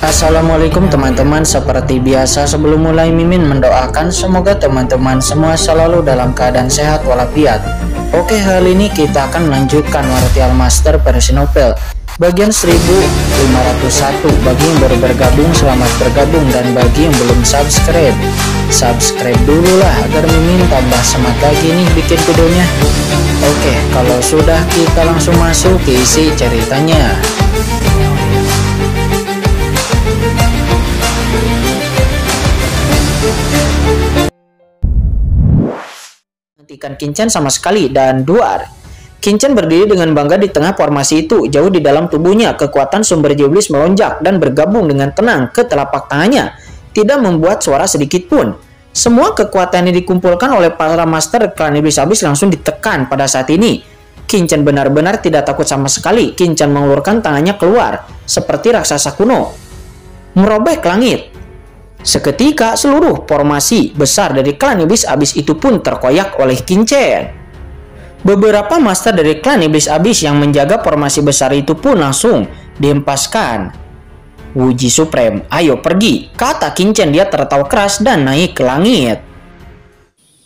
Assalamualaikum teman-teman, seperti biasa sebelum mulai Mimin mendoakan semoga teman-teman semua selalu dalam keadaan sehat walafiat. Oke, kali ini kita akan melanjutkan Martial Master versi novel bagian 1501. Bagi yang baru bergabung, selamat bergabung, dan bagi yang belum subscribe dulu lah agar Mimin tambah semangat lagi nih bikin videonya. Oke, kalau sudah kita langsung masuk ke isi ceritanya. Hentikan Kincen sama sekali dan duar. Kincen berdiri dengan bangga di tengah formasi itu. Jauh di dalam tubuhnya, kekuatan sumber jiwa iblis melonjak dan bergabung dengan tenang ke telapak tangannya, tidak membuat suara sedikit pun. Semua kekuatan yang dikumpulkan oleh para master klan iblis abis langsung ditekan pada saat ini. Kincen benar-benar tidak takut sama sekali. Kincen mengulurkan tangannya keluar seperti raksasa kuno, merobek langit. Seketika seluruh formasi besar dari klan iblis abis itu pun terkoyak oleh Kincen. Beberapa master dari klan iblis abis yang menjaga formasi besar itu pun langsung dihempaskan. Wuji Supreme, ayo pergi, kata Kincen. Dia tertawa keras dan naik ke langit.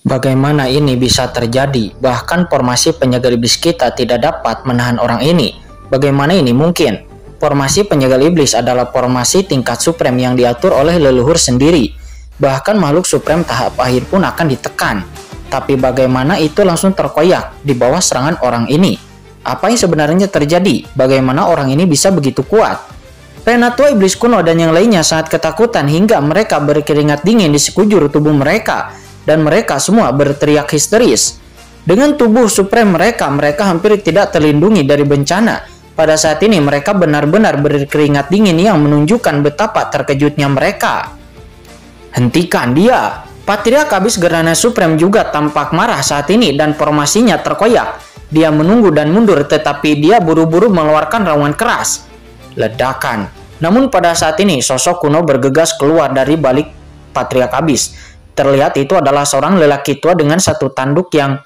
Bagaimana ini bisa terjadi? Bahkan formasi penjaga iblis kita tidak dapat menahan orang ini. Bagaimana ini mungkin? Formasi penjaga iblis adalah formasi tingkat supreme yang diatur oleh leluhur sendiri. Bahkan makhluk supreme tahap akhir pun akan ditekan. Tapi bagaimana itu langsung terkoyak di bawah serangan orang ini? Apa yang sebenarnya terjadi? Bagaimana orang ini bisa begitu kuat? Penatua iblis kuno dan yang lainnya sangat ketakutan hingga mereka berkeringat dingin di sekujur tubuh mereka. Dan mereka semua berteriak histeris. Dengan tubuh supreme mereka hampir tidak terlindungi dari bencana. Pada saat ini mereka benar-benar berkeringat dingin yang menunjukkan betapa terkejutnya mereka. Hentikan dia! Patriark abis Gerhana Supreme juga tampak marah saat ini dan formasinya terkoyak. Dia menunggu dan mundur, tetapi dia buru-buru mengeluarkan raungan keras. Ledakan. Namun pada saat ini sosok kuno bergegas keluar dari balik Patriark abis. Terlihat itu adalah seorang lelaki tua dengan satu tanduk yang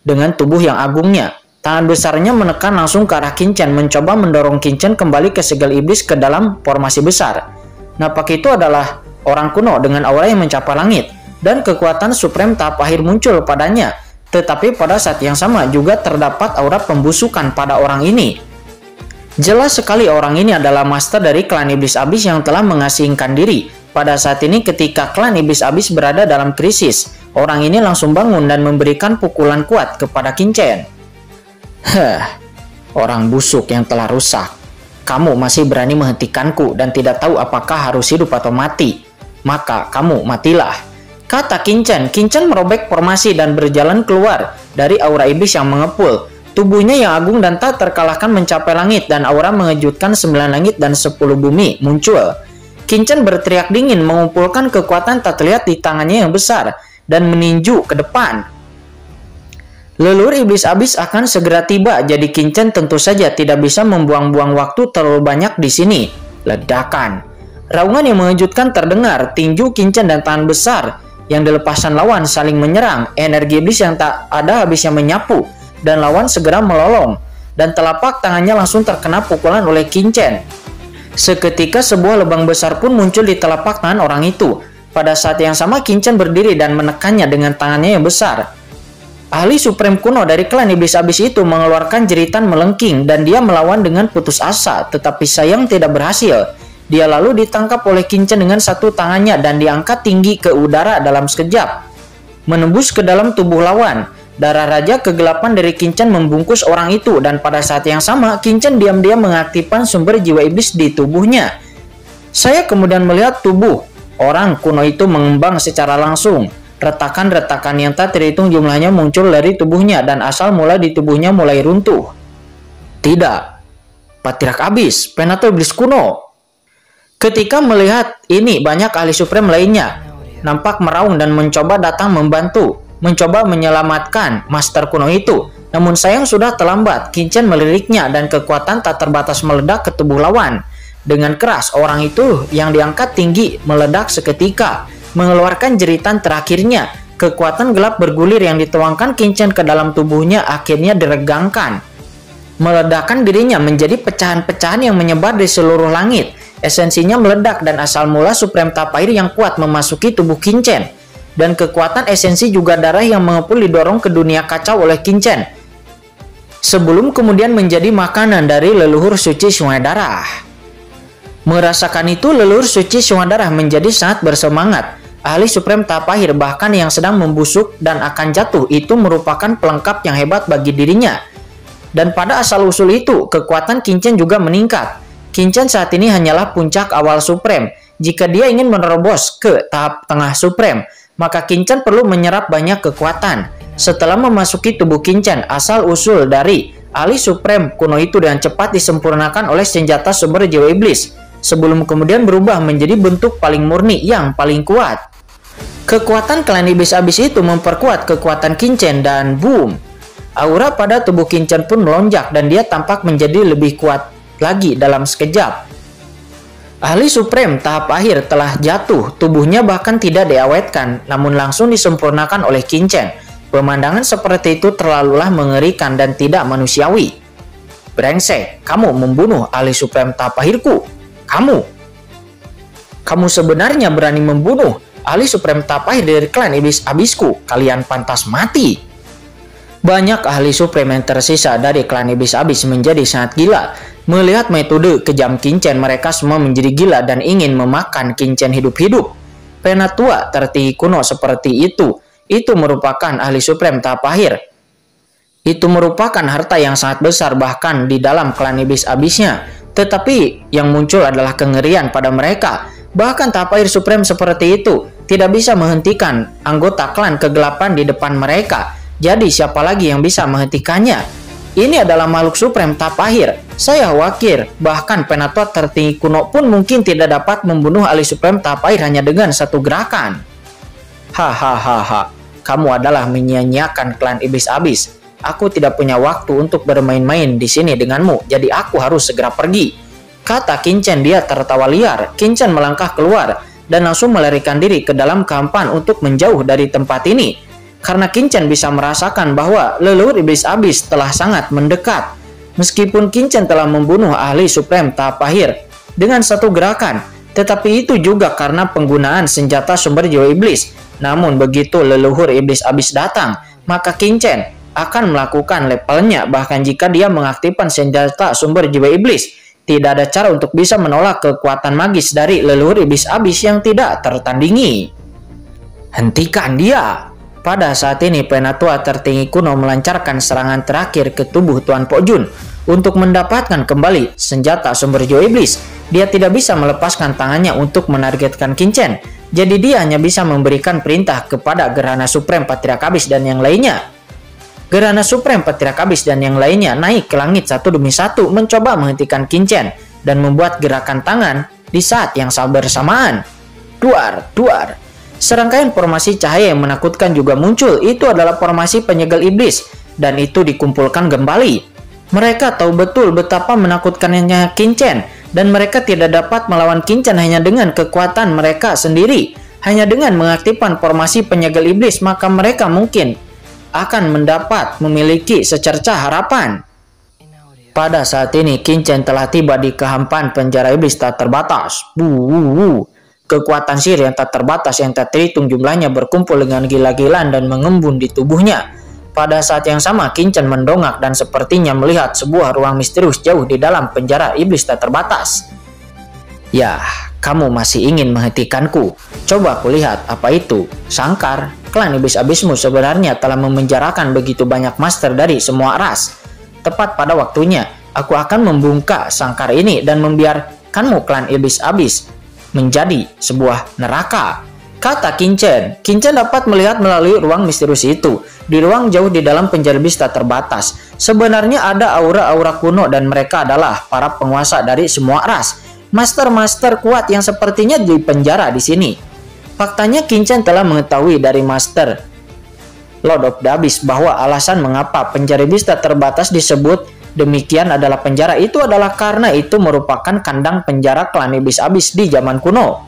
dengan tubuh yang agungnya. Tangan besarnya menekan langsung ke arah Kincen, mencoba mendorong Kincen kembali ke segel iblis ke dalam formasi besar. Napak itu adalah orang kuno dengan aura yang mencapai langit, dan kekuatan supreme tahap akhir muncul padanya. Tetapi pada saat yang sama juga terdapat aura pembusukan pada orang ini. Jelas sekali orang ini adalah master dari klan iblis abis yang telah mengasingkan diri. Pada saat ini ketika klan iblis abis berada dalam krisis, orang ini langsung bangun dan memberikan pukulan kuat kepada Kincen. Orang busuk yang telah rusak. Kamu masih berani menghentikanku dan tidak tahu apakah harus hidup atau mati. Maka kamu matilah, kata Kincen. Kincen merobek formasi dan berjalan keluar dari aura iblis yang mengepul. Tubuhnya yang agung dan tak terkalahkan mencapai langit, dan aura mengejutkan 9 langit dan 10 bumi muncul. Kincen berteriak dingin, mengumpulkan kekuatan tak terlihat di tangannya yang besar dan meninju ke depan. Leluhur iblis abis akan segera tiba, jadi Kincen tentu saja tidak bisa membuang-buang waktu terlalu banyak di sini. Ledakan. Raungan yang mengejutkan terdengar. Tinju Kincen dan tangan besar yang dilepaskan lawan saling menyerang. Energi iblis yang tak ada habisnya menyapu, dan lawan segera melolong, dan telapak tangannya langsung terkena pukulan oleh Kincen. Seketika sebuah lubang besar pun muncul di telapak tangan orang itu. Pada saat yang sama Kincen berdiri dan menekannya dengan tangannya yang besar. Ahli Supreme kuno dari klan iblis abis itu mengeluarkan jeritan melengking dan dia melawan dengan putus asa, tetapi sayang tidak berhasil. Dia lalu ditangkap oleh Kincen dengan satu tangannya dan diangkat tinggi ke udara dalam sekejap, menembus ke dalam tubuh lawan. Darah raja kegelapan dari Kincen membungkus orang itu, dan pada saat yang sama Kincen diam-diam mengaktifkan sumber jiwa iblis di tubuhnya. Saya kemudian melihat tubuh orang kuno itu mengembang secara langsung. Retakan-retakan yang tak terhitung jumlahnya muncul dari tubuhnya, dan asal mula di tubuhnya mulai runtuh. Tidak, Patriark abis, Penatua iblis kuno. Ketika melihat ini, banyak ahli supreme lainnya nampak meraung dan mencoba datang membantu, mencoba menyelamatkan master kuno itu. Namun sayang sudah terlambat. Kincen meliriknya dan kekuatan tak terbatas meledak ke tubuh lawan. Dengan keras, orang itu yang diangkat tinggi meledak seketika, mengeluarkan jeritan terakhirnya. Kekuatan gelap bergulir yang dituangkan Kincen ke dalam tubuhnya akhirnya diregangkan, meledakkan dirinya menjadi pecahan-pecahan yang menyebar di seluruh langit. esensinya meledak dan asal mula Supreme Tapair yang kuat memasuki tubuh Qinchen. Dan kekuatan esensi juga darah yang mengepul didorong ke dunia kacau oleh Qinchen, sebelum kemudian menjadi makanan dari leluhur suci Sungai Darah. Merasakan itu, leluhur suci Sungai Darah menjadi sangat bersemangat. Ahli Supreme Tapair bahkan yang sedang membusuk dan akan jatuh itu merupakan pelengkap yang hebat bagi dirinya. Dan pada asal-usul itu, kekuatan Qinchen juga meningkat. Qinchen saat ini hanyalah puncak awal Supreme. Jika dia ingin menerobos ke tahap tengah Supreme, maka Qinchen perlu menyerap banyak kekuatan. Setelah memasuki tubuh Qinchen, asal-usul dari ahli Supreme kuno itu dengan cepat disempurnakan oleh senjata sumber jiwa iblis, sebelum kemudian berubah menjadi bentuk paling murni yang paling kuat. Kekuatan klan iblis abis itu memperkuat kekuatan Qinchen dan boom, aura pada tubuh Qinchen pun melonjak dan dia tampak menjadi lebih kuat lagi dalam sekejap. Ahli Supreme tahap akhir telah jatuh, tubuhnya bahkan tidak diawetkan, namun langsung disempurnakan oleh Qinchen. Pemandangan seperti itu terlalulah mengerikan dan tidak manusiawi. Brengsek, kamu membunuh ahli Supreme tahap akhirku. Kamu sebenarnya berani membunuh ahli Supreme tahap akhir dari klan iblis abisku. Kalian pantas mati. Banyak ahli Supreme yang tersisa dari klan iblis abis menjadi sangat gila. Melihat metode kejam Qinchen, mereka semua menjadi gila dan ingin memakan Qinchen hidup-hidup. Penatua tertinggi kuno seperti itu merupakan ahli Supreme tahap akhir. Itu merupakan harta yang sangat besar bahkan di dalam klan iblis abisnya. Tetapi yang muncul adalah kengerian pada mereka. Bahkan tahap akhir Supreme seperti itu tidak bisa menghentikan anggota klan kegelapan di depan mereka. Jadi siapa lagi yang bisa menghentikannya? Ini adalah makhluk Supreme tahap akhir. Saya khawatir bahkan penatua tertinggi kuno pun mungkin tidak dapat membunuh ahli Supreme tahap akhir hanya dengan satu gerakan. Hahaha, kamu adalah menyia-nyiakan klan iblis abis. Aku tidak punya waktu untuk bermain-main di sini denganmu, jadi aku harus segera pergi, kata Qinchen. Dia tertawa liar. Qinchen melangkah keluar dan langsung melarikan diri ke dalam kampan untuk menjauh dari tempat ini. Karena Qinchen bisa merasakan bahwa leluhur iblis abis telah sangat mendekat. Meskipun Qinchen telah membunuh ahli Supreme tahap akhir dengan satu gerakan, tetapi itu juga karena penggunaan senjata sumber jiwa iblis. Namun begitu leluhur iblis abis datang, maka Qinchen akan melakukan levelnya. Bahkan jika dia mengaktifkan senjata sumber jiwa iblis, tidak ada cara untuk bisa menolak kekuatan magis dari leluhur iblis abis yang tidak tertandingi. Hentikan dia! Pada saat ini penatua tertinggi kuno melancarkan serangan terakhir ke tubuh Tuan Pojun untuk mendapatkan kembali senjata sumber jiwa iblis. Dia tidak bisa melepaskan tangannya untuk menargetkan Qinchen. Jadi dia hanya bisa memberikan perintah kepada Gerhana Supreme Patriark Abis dan yang lainnya. Gerhana Supreme Patriark Abis dan yang lainnya naik ke langit satu demi satu mencoba menghentikan Qinchen dan membuat gerakan tangan di saat yang bersamaan. Duar, duar. Serangkaian formasi cahaya yang menakutkan juga muncul. Itu adalah formasi penyegel iblis dan itu dikumpulkan kembali. Mereka tahu betul betapa menakutkannya Qinchen dan mereka tidak dapat melawan Qinchen hanya dengan kekuatan mereka sendiri. Hanya dengan mengaktifkan formasi penyegel iblis maka mereka mungkin akan memiliki secercah harapan. Pada saat ini Qinchen telah tiba di kehampaan penjara iblis tak terbatas. Kekuatan sihir yang tak terbatas yang tak terhitung jumlahnya berkumpul dengan gila-gilaan dan mengembun di tubuhnya. Pada saat yang sama Qinchen mendongak dan sepertinya melihat sebuah ruang misterius jauh di dalam penjara iblis tak terbatas. Ya, kamu masih ingin menghentikanku? Coba kulihat apa itu. Sangkar, klan iblis abismu sebenarnya telah memenjarakan begitu banyak master dari semua ras. Tepat pada waktunya, aku akan membungkak sangkar ini dan membiarkanmu klan iblis abis menjadi sebuah neraka, kata Qinchen. Qinchen dapat melihat melalui ruang misterius itu. Di ruang jauh di dalam penjara iblis tak terbatas, sebenarnya ada aura-aura kuno dan mereka adalah para penguasa dari semua ras. Master-master kuat yang sepertinya di penjara di sini. Faktanya Qinchen telah mengetahui dari Master Lord of the Abyss bahwa alasan mengapa penjara iblis tak terbatas disebut demikian adalah penjara itu adalah karena itu merupakan kandang penjara klan iblis abis di zaman kuno.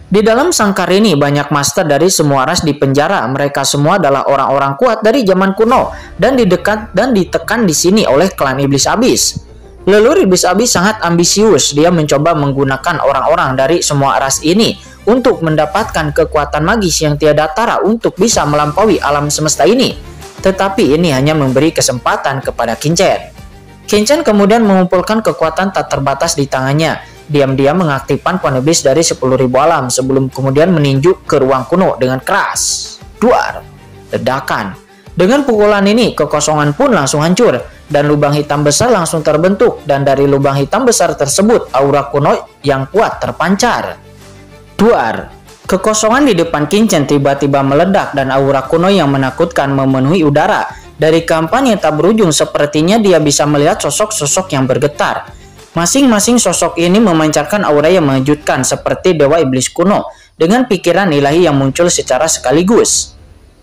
Di dalam sangkar ini banyak master dari semua ras di penjara. Mereka semua adalah orang-orang kuat dari zaman kuno dan ditekan di sini oleh klan iblis abis. Leluhur iblis abis sangat ambisius. Dia mencoba menggunakan orang-orang dari semua ras ini untuk mendapatkan kekuatan magis yang tiada tara untuk bisa melampaui alam semesta ini. Tetapi ini hanya memberi kesempatan kepada Qinchen. Qinchen kemudian mengumpulkan kekuatan tak terbatas di tangannya. Diam-diam mengaktifkan pohon iblis dari 10.000 alam sebelum kemudian meninju ke ruang kuno dengan keras. Duar! Ledakan. Dengan pukulan ini, kekosongan pun langsung hancur dan lubang hitam besar langsung terbentuk, dan dari lubang hitam besar tersebut aura kuno yang kuat terpancar. Duar! Kekosongan di depan Qinchen tiba-tiba meledak dan aura kuno yang menakutkan memenuhi udara. Dari kampanye tak berujung sepertinya dia bisa melihat sosok-sosok yang bergetar. Masing-masing sosok ini memancarkan aura yang mengejutkan seperti dewa iblis kuno dengan pikiran ilahi yang muncul secara sekaligus.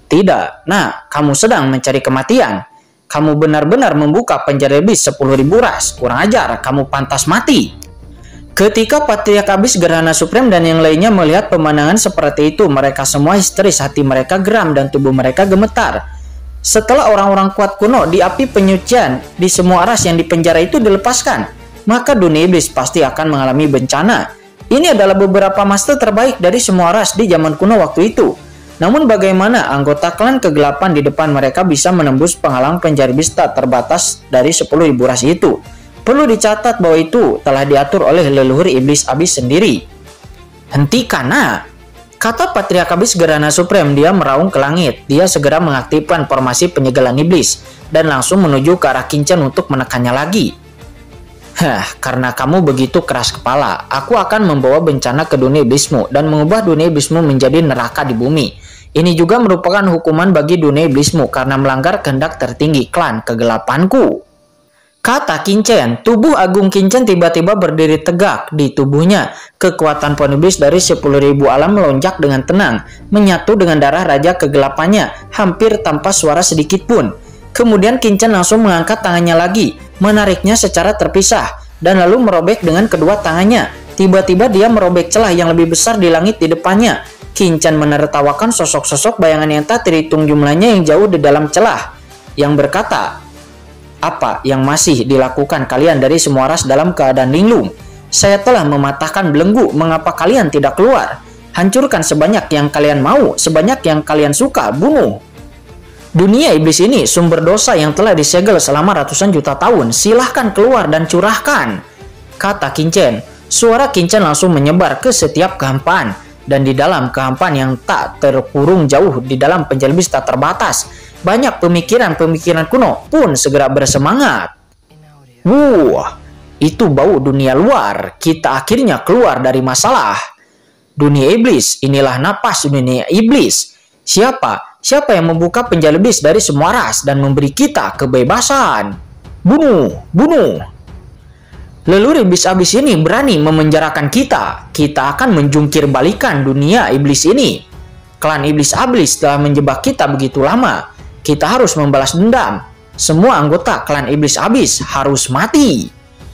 Tidak, nah, kamu sedang mencari kematian. Kamu benar-benar membuka penjara iblis 10.000 ras. Kurang ajar, kamu pantas mati. Ketika Patriark Abyss, Gerhana Supreme, dan yang lainnya melihat pemandangan seperti itu, mereka semua histeris, hati mereka geram, dan tubuh mereka gemetar. Setelah orang-orang kuat kuno di api penyucian di semua ras yang dipenjara itu dilepaskan, maka dunia iblis pasti akan mengalami bencana. Ini adalah beberapa master terbaik dari semua ras di zaman kuno waktu itu. Namun bagaimana anggota klan kegelapan di depan mereka bisa menembus penghalang penjara iblis tak terbatas dari 10.000 ras itu? Perlu dicatat bahwa itu telah diatur oleh leluhur iblis abis sendiri. Hentikan, nah! Kata Patriark Abyss, Gerhana Supreme. Dia meraung ke langit. Dia segera mengaktifkan formasi penyegelan iblis dan langsung menuju ke arah Qinchen untuk menekannya lagi. Karena kamu begitu keras kepala, aku akan membawa bencana ke dunia iblismu dan mengubah dunia iblismu menjadi neraka di bumi. Ini juga merupakan hukuman bagi dunia iblismu karena melanggar kehendak tertinggi klan kegelapanku. Kata Qinchen. Tubuh agung Qinchen tiba-tiba berdiri tegak di tubuhnya. Kekuatan pohon iblis dari 10.000 alam melonjak dengan tenang, menyatu dengan darah raja kegelapannya, hampir tanpa suara sedikit pun. Kemudian Qinchen langsung mengangkat tangannya lagi, menariknya secara terpisah, dan lalu merobek dengan kedua tangannya. Tiba-tiba dia merobek celah yang lebih besar di langit di depannya. Qinchen menertawakan sosok-sosok bayangan yang tak terhitung jumlahnya yang jauh di dalam celah, yang berkata, "Apa yang masih dilakukan kalian dari semua ras dalam keadaan linglung? Saya telah mematahkan belenggu, mengapa kalian tidak keluar? Hancurkan sebanyak yang kalian mau, sebanyak yang kalian suka, bunuh. Dunia iblis ini sumber dosa yang telah disegel selama ratusan juta tahun. Silahkan keluar dan curahkan," kata Qinchen. Suara Qinchen langsung menyebar ke setiap kehampaan, dan di dalam kehampaan yang tak terkurung jauh di dalam penjara iblis tak terbatas, banyak pemikiran-pemikiran kuno pun segera bersemangat. Wah, itu bau dunia luar. Kita akhirnya keluar dari masalah. Dunia iblis, inilah napas dunia iblis. Siapa yang membuka penjara iblis dari semua ras dan memberi kita kebebasan? Bunuh! Leluhur iblis abis ini berani memenjarakan kita. Kita akan menjungkir balikan dunia iblis ini. Klan iblis abis telah menjebak kita begitu lama. Kita harus membalas dendam. Semua anggota klan iblis abis harus mati.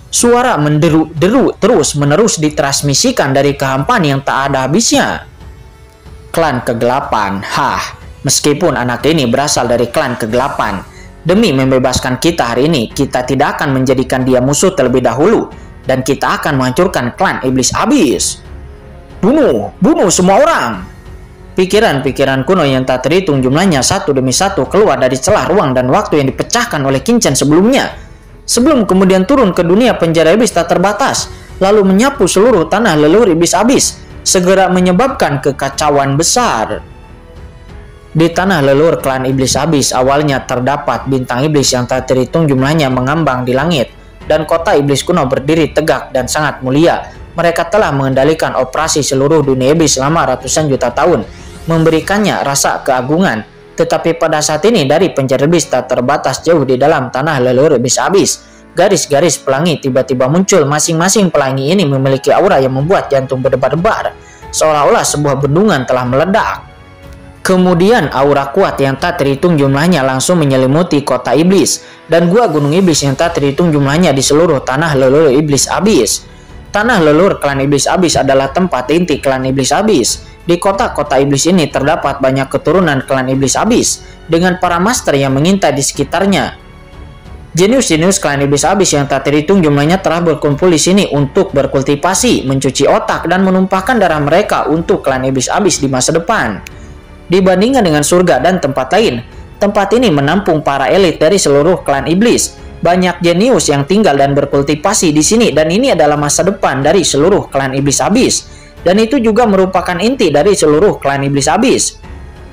Suara menderu-deru terus-menerus ditransmisikan dari kehampaan yang tak ada habisnya. Klan kegelapan. Meskipun anak ini berasal dari klan kegelapan, demi membebaskan kita hari ini, kita tidak akan menjadikan dia musuh terlebih dahulu, dan kita akan menghancurkan klan iblis abis. Bunuh semua orang. Pikiran-pikiran kuno yang tak terhitung jumlahnya satu demi satu keluar dari celah ruang dan waktu yang dipecahkan oleh Qinchen sebelumnya, sebelum kemudian turun ke dunia penjara iblis tak terbatas, lalu menyapu seluruh tanah leluhur iblis abis, segera menyebabkan kekacauan besar. Di tanah leluhur klan iblis abis awalnya terdapat bintang iblis yang tak terhitung jumlahnya mengambang di langit, dan kota iblis kuno berdiri tegak dan sangat mulia. Mereka telah mengendalikan operasi seluruh dunia iblis selama ratusan juta tahun, memberikannya rasa keagungan. Tetapi pada saat ini dari penjara iblis tak terbatas jauh di dalam tanah leluhur iblis abis, garis-garis pelangi tiba-tiba muncul. Masing-masing pelangi ini memiliki aura yang membuat jantung berdebar-debar, seolah-olah sebuah bendungan telah meledak. Kemudian aura kuat yang tak terhitung jumlahnya langsung menyelimuti kota iblis dan gua gunung iblis yang tak terhitung jumlahnya di seluruh tanah leluhur iblis abis. Tanah leluhur klan iblis abis adalah tempat inti klan iblis abis. Di kota-kota iblis ini terdapat banyak keturunan klan iblis abis dengan para master yang mengintai di sekitarnya. Jenius-jenius klan iblis abis yang tak terhitung jumlahnya telah berkumpul di sini untuk berkultivasi, mencuci otak, dan menumpahkan darah mereka untuk klan iblis abis di masa depan. Dibandingkan dengan surga dan tempat lain, tempat ini menampung para elit dari seluruh klan iblis. Banyak jenius yang tinggal dan berkultivasi di sini, dan ini adalah masa depan dari seluruh klan iblis abis. Dan itu juga merupakan inti dari seluruh klan iblis abis.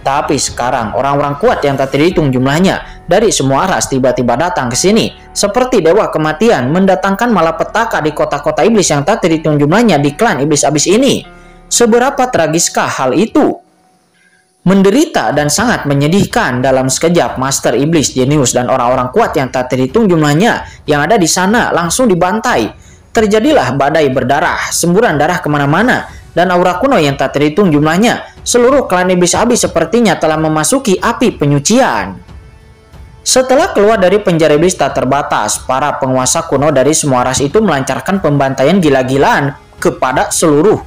Tapi sekarang orang-orang kuat yang tak terhitung jumlahnya dari semua ras tiba-tiba datang ke sini seperti dewa kematian, mendatangkan malapetaka di kota-kota iblis yang tak terhitung jumlahnya di klan iblis abis ini. Seberapa tragiskah hal itu? Menderita dan sangat menyedihkan. Dalam sekejap Master Iblis, Jenius, dan orang-orang kuat yang tak terhitung jumlahnya yang ada di sana langsung dibantai. Terjadilah badai berdarah, semburan darah kemana-mana, dan aura kuno yang tak terhitung jumlahnya. Seluruh klan iblis abis sepertinya telah memasuki api penyucian. Setelah keluar dari penjara iblis tak terbatas, para penguasa kuno dari semua ras itu melancarkan pembantaian gila-gilaan kepada seluruh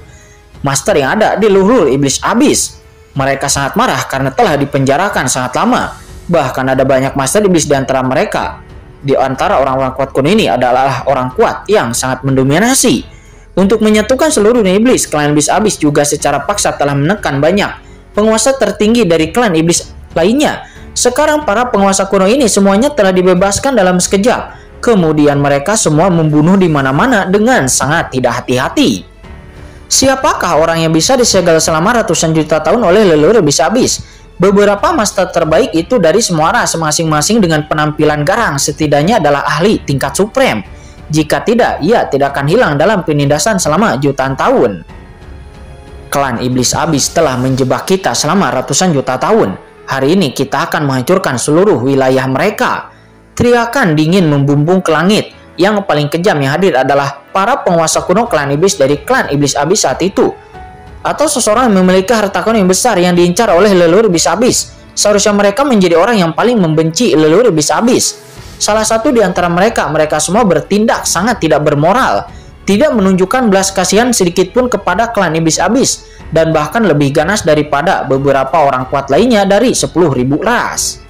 master yang ada di luhur iblis abis. Mereka sangat marah karena telah dipenjarakan sangat lama. Bahkan ada banyak master iblis di antara mereka. Di antara orang-orang kuat kuno ini adalah orang kuat yang sangat mendominasi. Untuk menyatukan seluruh iblis, klan iblis abis juga secara paksa telah menekan banyak penguasa tertinggi dari klan iblis lainnya. Sekarang para penguasa kuno ini semuanya telah dibebaskan dalam sekejap. Kemudian mereka semua membunuh di mana-mana dengan sangat tidak hati-hati. Siapakah orang yang bisa disegel selama ratusan juta tahun oleh leluhur iblis abis? Beberapa master terbaik itu dari semua ras masing-masing dengan penampilan garang setidaknya adalah ahli tingkat supreme. Jika tidak, ia tidak akan hilang dalam penindasan selama jutaan tahun. Klan iblis abis telah menjebak kita selama ratusan juta tahun. Hari ini kita akan menghancurkan seluruh wilayah mereka. Teriakan dingin membumbung ke langit. Yang paling kejam yang hadir adalah para penguasa kuno klan iblis dari klan iblis abis saat itu. Atau seseorang yang memiliki harta kuno yang besar yang diincar oleh leluhur iblis abis. Seharusnya mereka menjadi orang yang paling membenci leluhur iblis abis. Salah satu di antara mereka semua bertindak sangat tidak bermoral, tidak menunjukkan belas kasihan sedikit pun kepada klan iblis abis, dan bahkan lebih ganas daripada beberapa orang kuat lainnya dari 10.000 ras.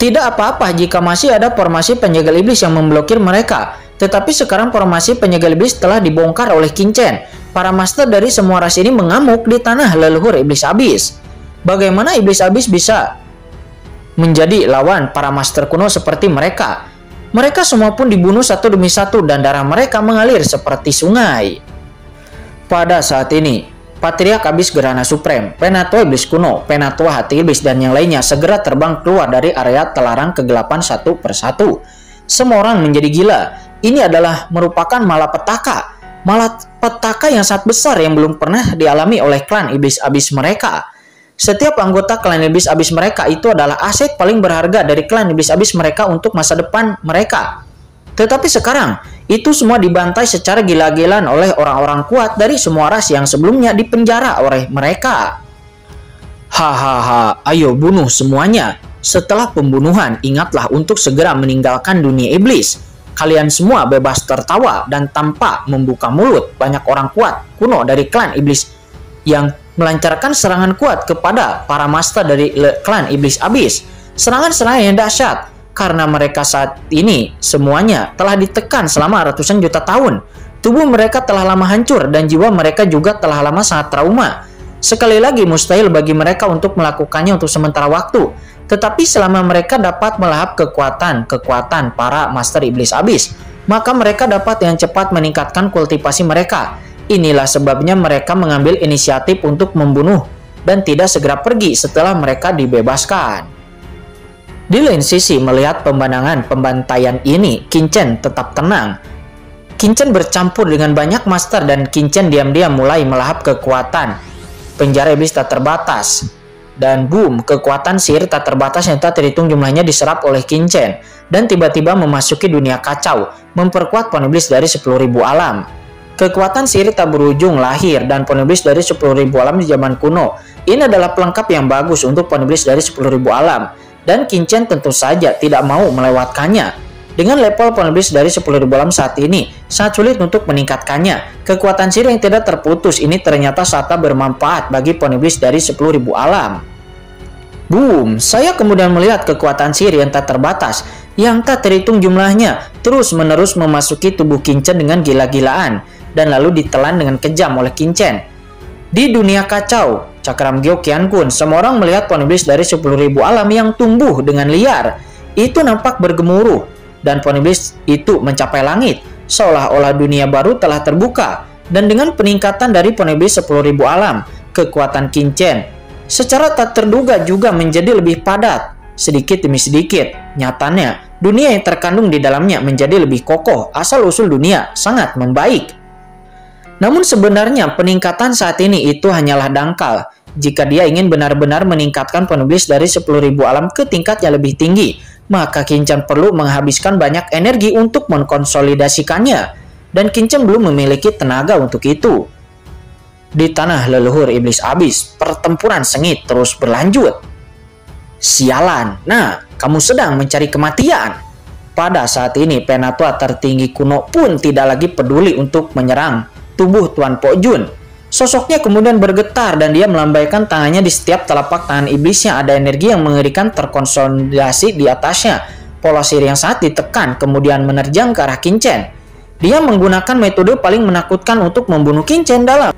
Tidak apa-apa jika masih ada formasi penjaga iblis yang memblokir mereka, tetapi sekarang formasi penjaga iblis telah dibongkar oleh Qingchen. Para master dari semua ras ini mengamuk di tanah leluhur iblis abis. Bagaimana iblis abis bisa menjadi lawan para master kuno seperti mereka? Mereka semua pun dibunuh satu demi satu dan darah mereka mengalir seperti sungai. Pada saat ini, Patriark Abis Gerhana Supreme, Penatua Iblis Kuno, Penatua Hati Iblis, dan yang lainnya segera terbang keluar dari area telarang kegelapan satu persatu. Semua orang menjadi gila. Ini adalah merupakan malapetaka. Malapetaka yang sangat besar yang belum pernah dialami oleh klan Iblis Abis mereka. Setiap anggota klan iblis abis mereka itu adalah aset paling berharga dari klan iblis abis mereka untuk masa depan mereka. Tetapi sekarang, itu semua dibantai secara gila-gilaan oleh orang-orang kuat dari semua ras yang sebelumnya dipenjara oleh mereka. Hahaha, ayo bunuh semuanya. Setelah pembunuhan, ingatlah untuk segera meninggalkan dunia iblis. Kalian semua bebas tertawa dan tanpa membuka mulut. Banyak orang kuat kuno dari klan iblis yang melancarkan serangan kuat kepada para master dari klan iblis abis. Serangan-serangan yang dahsyat karena mereka saat ini semuanya telah ditekan selama ratusan juta tahun. Tubuh mereka telah lama hancur dan jiwa mereka juga telah lama sangat trauma. Sekali lagi mustahil bagi mereka untuk melakukannya untuk sementara waktu. Tetapi selama mereka dapat melahap kekuatan para master iblis abis, maka mereka dapat dengan cepat meningkatkan kultivasi mereka. Inilah sebabnya mereka mengambil inisiatif untuk membunuh dan tidak segera pergi setelah mereka dibebaskan. Di lain sisi, melihat pemandangan pembantaian ini, Qingchen tetap tenang. Qingchen bercampur dengan banyak master dan Qingchen diam-diam mulai melahap kekuatan penjara iblis tak terbatas. Dan boom, kekuatan sihir tak terbatas yang tak terhitung jumlahnya diserap oleh Qingchen dan tiba-tiba memasuki dunia kacau, memperkuat pohon iblis dari 10.000 alam. Kekuatan sihir tak berujung lahir dan pohon iblis dari 10.000 alam di zaman kuno. Ini adalah pelengkap yang bagus untuk pohon iblis dari 10.000 alam. Dan Qingchen tentu saja tidak mau melewatkannya. Dengan level pohon iblis dari 10.000 alam saat ini, sangat sulit untuk meningkatkannya. Kekuatan sihir yang tidak terputus ini ternyata sangat bermanfaat bagi pohon iblis dari 10.000 alam. Boom, saya kemudian melihat kekuatan sihir yang tak terbatas yang tak terhitung jumlahnya terus-menerus memasuki tubuh Qin Chen dengan gila-gilaan dan lalu ditelan dengan kejam oleh Qin Chen. Di dunia kacau, Cakram Gyo Qian-kun, semua orang melihat pohon iblis dari 10.000 alam yang tumbuh dengan liar. Itu nampak bergemuruh, dan pohon iblis itu mencapai langit, seolah-olah dunia baru telah terbuka. Dan dengan peningkatan dari pohon iblis 10.000 alam, kekuatan Qin Chen secara tak terduga juga menjadi lebih padat. Sedikit demi sedikit, nyatanya, dunia yang terkandung di dalamnya menjadi lebih kokoh, asal-usul dunia sangat membaik. Namun sebenarnya peningkatan saat ini itu hanyalah dangkal. Jika dia ingin benar-benar meningkatkan pohon iblis dari 10.000 alam ke tingkat yang lebih tinggi, maka Qin Chen perlu menghabiskan banyak energi untuk mengkonsolidasikannya, dan Qin Chen belum memiliki tenaga untuk itu. Di tanah leluhur iblis abis, pertempuran sengit terus berlanjut. Sialan, nah, kamu sedang mencari kematian. Pada saat ini, penatua tertinggi kuno pun tidak lagi peduli untuk menyerang tubuh Tuan Po Jun. Sosoknya kemudian bergetar dan dia melambaikan tangannya. Di setiap telapak tangan iblisnya ada energi yang mengerikan terkonsolidasi di atasnya. Pola sihir yang sangat ditekan kemudian menerjang ke arah Qin Chen. Dia menggunakan metode paling menakutkan untuk membunuh Qin Chen dalam